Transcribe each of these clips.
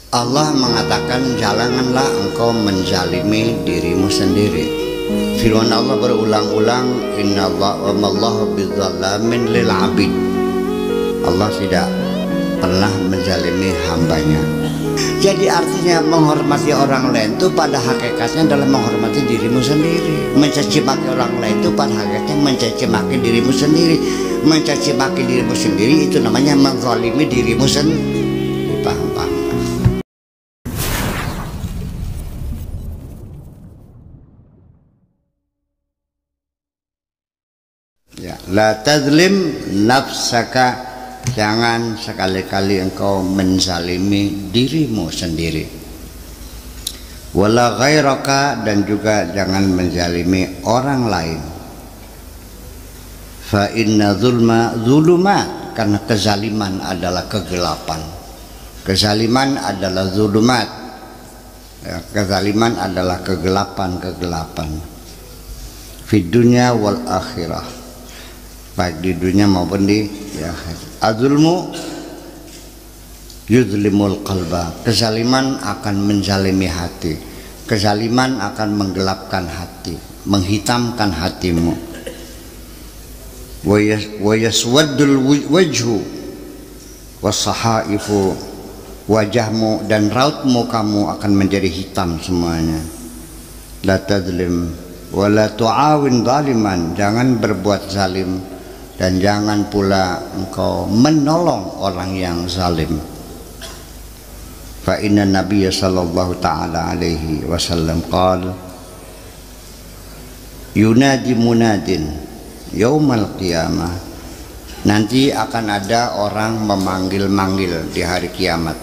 Allah mengatakan janganlah engkau menzalimi dirimu sendiri. Firman Allah berulang-ulang, innallaha wa mallahu bizzallamin lil abid. Allah tidak pernah menzalimi hambanya. Jadi artinya menghormati orang lain itu pada hakikatnya adalah menghormati dirimu sendiri. Mencaci maki orang lain itu pada hakikatnya mencaci maki dirimu sendiri. Mencaci maki dirimu sendiri itu namanya menzalimi dirimu sendiri. Paham? Ya, la tazlim nafsaka, jangan sekali-kali engkau menzalimi dirimu sendiri. Wala ghairaka, dan juga jangan menzalimi orang lain. Fa inna zulma zulumat, karena kezaliman adalah kegelapan. Kezaliman adalah zulumat. Ya, kezaliman adalah kegelapan. Fid dunya wal akhirah, baik di dunia maupun di azulmu yuzlimul qalba, kezaliman akan menzalimi hati, kezaliman akan menggelapkan hati, menghitamkan hatimu. Wa yaswaddul wajhu wasahaifu, wajahmu dan raut mukamu akan menjadi hitam semuanya. La tazlim wa la tu'awin zaliman, jangan berbuat zalim dan jangan pula engkau menolong orang yang zalim. Fa inna nabiyya sallallahu ta'ala alaihi wasallam qala yunadi munadin yaumal qiyamah, nanti akan ada orang memanggil-manggil di hari kiamat.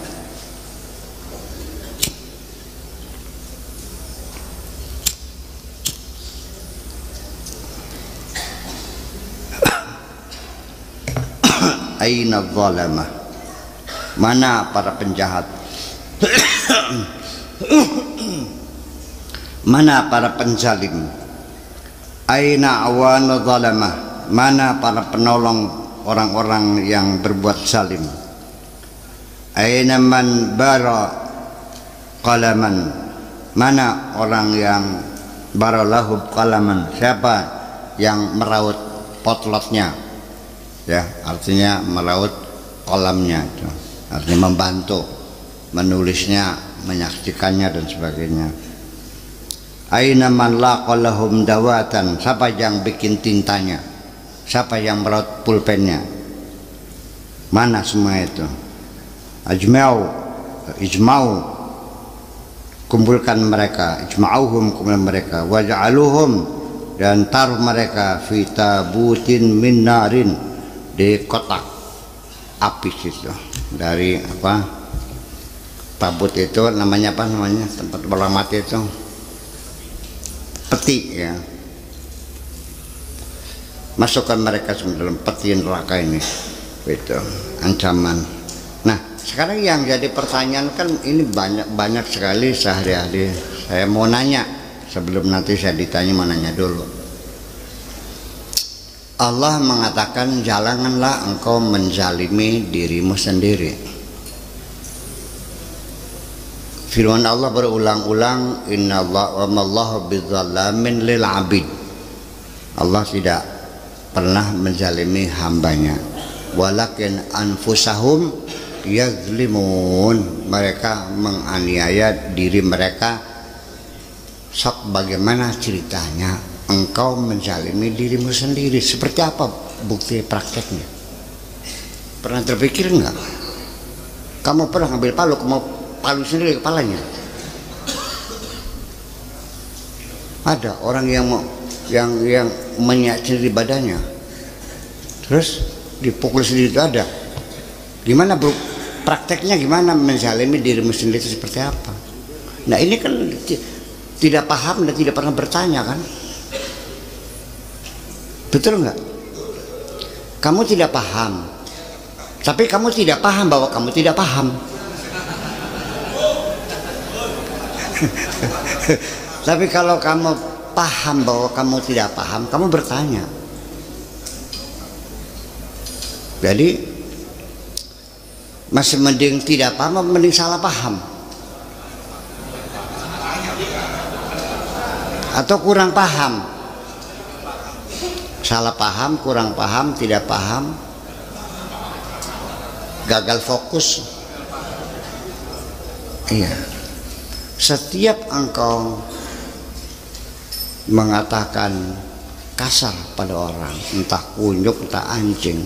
Aina zalamah, mana para penjahat, mana para penzalim. Aina awan zalamah, mana para penolong orang-orang yang berbuat zalim. Aina man bara qalaman, mana orang yang baralahu qalaman, siapa yang meraut potlotnya. Ya, artinya meraut kolamnya itu, artinya membantu menulisnya, menyaksikannya dan sebagainya. Aina man laqalahum dawatan, siapa yang bikin tintanya, siapa yang meraut pulpennya, mana semua itu. Ijma'u, kumpulkan mereka, ijma'uhum, kumpulkan mereka, waja'aluhum, dan taruh mereka fi tabutin min narin, di kotak api itu. Dari apa, tabut itu namanya apa namanya, tempat orang mati itu, peti ya. Masukkan mereka semua dalam peti neraka ini, itu ancaman. Nah sekarang yang jadi pertanyaan kan ini banyak sekali sehari-hari. Saya mau nanya, sebelum nanti saya ditanya, mau nanya dulu. Allah mengatakan janganlah engkau menzalimi dirimu sendiri. Firman Allah berulang-ulang, innallaha wa mallahu bizzallamin lil abid. Allah tidak pernah menzalimi hambanya. Walakin anfusahum yazlimun, mereka menganiaya diri mereka. Sok bagaimana ceritanya engkau menzalimi dirimu sendiri? Seperti apa bukti prakteknya? Pernah terpikir enggak? Kamu pernah ngambil palu, kamu palu sendiri kepalanya? Ada orang yang menyak sendiri badannya, terus dipukul sendiri, itu ada. Gimana bu? Prakteknya gimana menzalimi dirimu sendiri itu seperti apa? Nah ini kan tidak paham dan tidak pernah bertanya kan? Betul enggak? Kamu tidak paham, tapi kamu tidak paham bahwa kamu tidak paham. Tapi kalau kamu paham bahwa kamu tidak paham, kamu bertanya. Jadi masih mending tidak paham, mending salah paham. atau kurang paham, salah paham, kurang paham, tidak paham, gagal fokus. Iya, setiap engkau mengatakan kasar pada orang, entah kunyuk, entah anjing,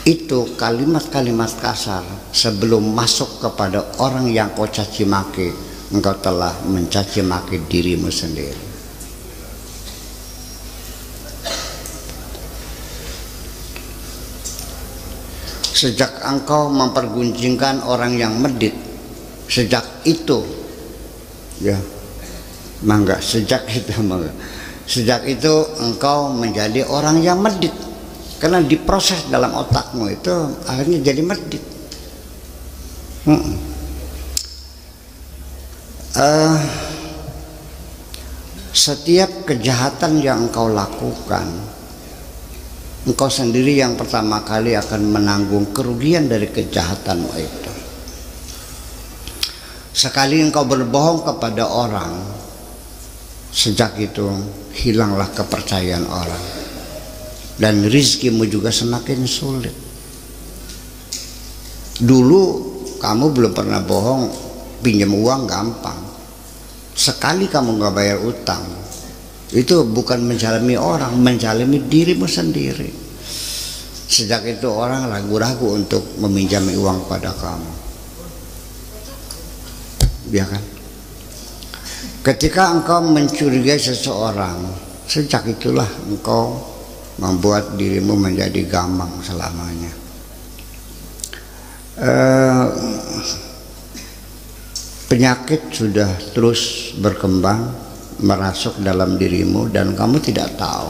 itu kalimat-kalimat kasar sebelum masuk kepada orang yang kau caci maki, engkau telah mencaci maki dirimu sendiri. Sejak engkau mempergunjingkan orang yang medit, sejak itu ya mangga, sejak itu engkau menjadi orang yang medit, karena diproses dalam otakmu itu akhirnya jadi medit. Setiap kejahatan yang engkau lakukan, engkau sendiri yang pertama kali akan menanggung kerugian dari kejahatanmu itu. Sekali engkau berbohong kepada orang, sejak itu hilanglah kepercayaan orang, dan rizkimu juga semakin sulit. Dulu kamu belum pernah bohong, pinjam uang gampang. Sekali kamu nggak bayar utang, itu bukan menzalimi orang, menzalimi dirimu sendiri. Sejak itu orang ragu-ragu untuk meminjami uang pada kamu, ya kan? Ketika engkau mencurigai seseorang, sejak itulah engkau membuat dirimu menjadi gamang selamanya. Penyakit sudah terus berkembang, merasuk dalam dirimu dan kamu tidak tahu.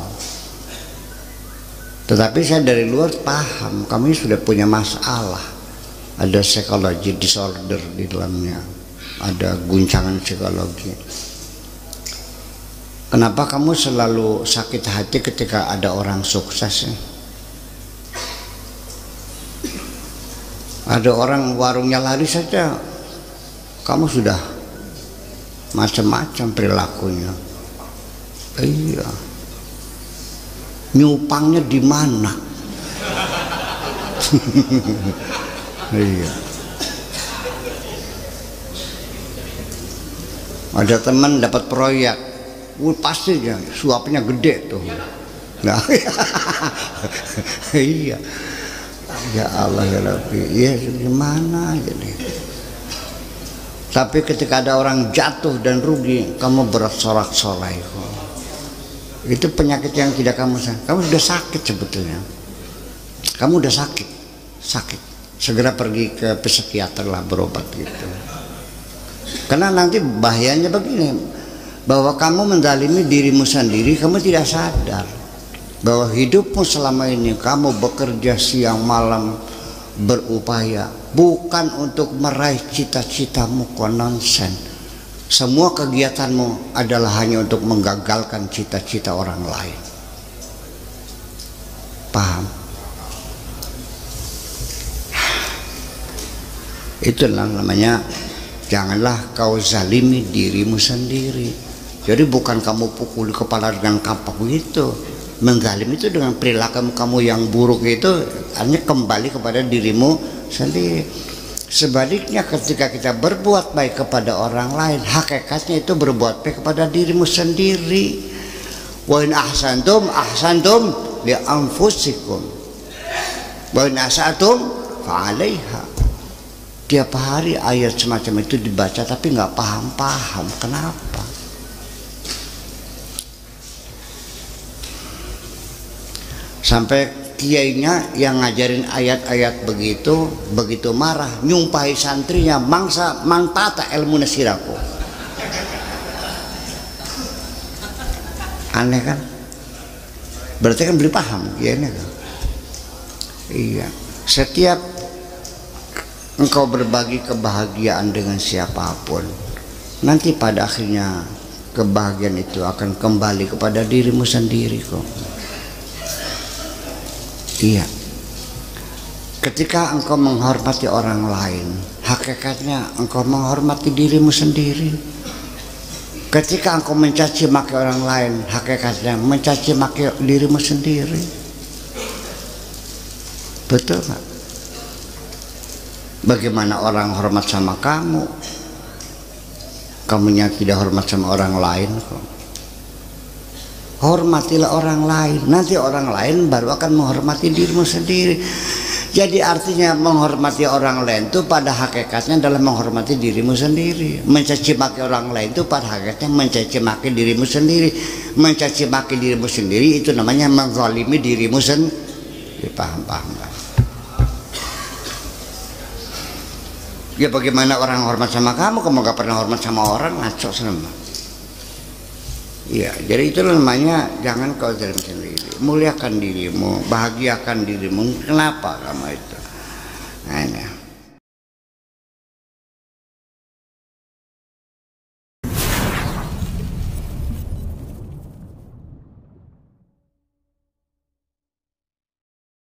Tetapi saya dari luar paham, kamu sudah punya masalah. Ada psikologi disorder di dalamnya, ada guncangan psikologi. Kenapa kamu selalu sakit hati ketika ada orang sukses ya? Ada orang warungnya lari saja, kamu sudah macam-macam perilakunya. Iya, nyupangnya di mana? Iya. Ada teman dapat proyek, pasti ya suapnya gede tuh. Nah, iya. Ya Allah ya Rabbi, ya gimana jadi. Tapi ketika ada orang jatuh dan rugi, kamu bersorak-sorai. Itu penyakit yang tidak kamu sadar. Kamu sudah sakit sebetulnya. Kamu udah sakit. Segera pergi ke psikiater lah, berobat gitu. Karena nanti bahayanya begini, bahwa kamu menzalimi dirimu sendiri, kamu tidak sadar bahwa hidupmu selama ini kamu bekerja siang malam berupaya bukan untuk meraih cita-citamu, kononsen. Semua kegiatanmu adalah hanya untuk menggagalkan cita-cita orang lain. Paham? Itulah namanya, janganlah kau zalimi dirimu sendiri. Jadi bukan kamu pukul kepala dengan kapak begitu. Mengzalim itu dengan perilaku kamu yang buruk itu hanya kembali kepada dirimu sendiri. Sebaliknya ketika kita berbuat baik kepada orang lain, hakikatnya itu berbuat baik kepada dirimu sendiri. Wa in ahsantum li anfusikum wa in asatum fa 'alaiha. Tiap hari ayat semacam itu dibaca tapi nggak paham-paham. Kenapa? Sampai kiainya yang ngajarin ayat-ayat begitu marah, nyumpahi santrinya, mangsa mangpata ilmu nasiraku. Aneh kan? Berarti kan beli paham kiainya kan? Iya. Setiap engkau berbagi kebahagiaan dengan siapapun, nanti pada akhirnya kebahagiaan itu akan kembali kepada dirimu sendiri kok. Iya. Ketika engkau menghormati orang lain, hakikatnya engkau menghormati dirimu sendiri. Ketika engkau mencaci maki orang lain, hakikatnya mencaci maki dirimu sendiri. Betul nggak? Bagaimana orang hormat sama kamu, kamunya tidak hormat sama orang lain kok. Hormatilah orang lain, nanti orang lain baru akan menghormati dirimu sendiri. Jadi artinya menghormati orang lain itu pada hakikatnya adalah menghormati dirimu sendiri. Mencaci maki orang lain itu pada hakikatnya mencaci maki dirimu sendiri. Mencaci maki dirimu sendiri itu namanya menzalimi dirimu sendiri. Paham? Ya bagaimana orang hormat sama kamu gak pernah hormat sama orang, ngaco sama. Iya, jadi itu namanya jangan kau zalim sendiri. Muliakan dirimu, bahagiakan dirimu. Kenapa kamu itu? Nah,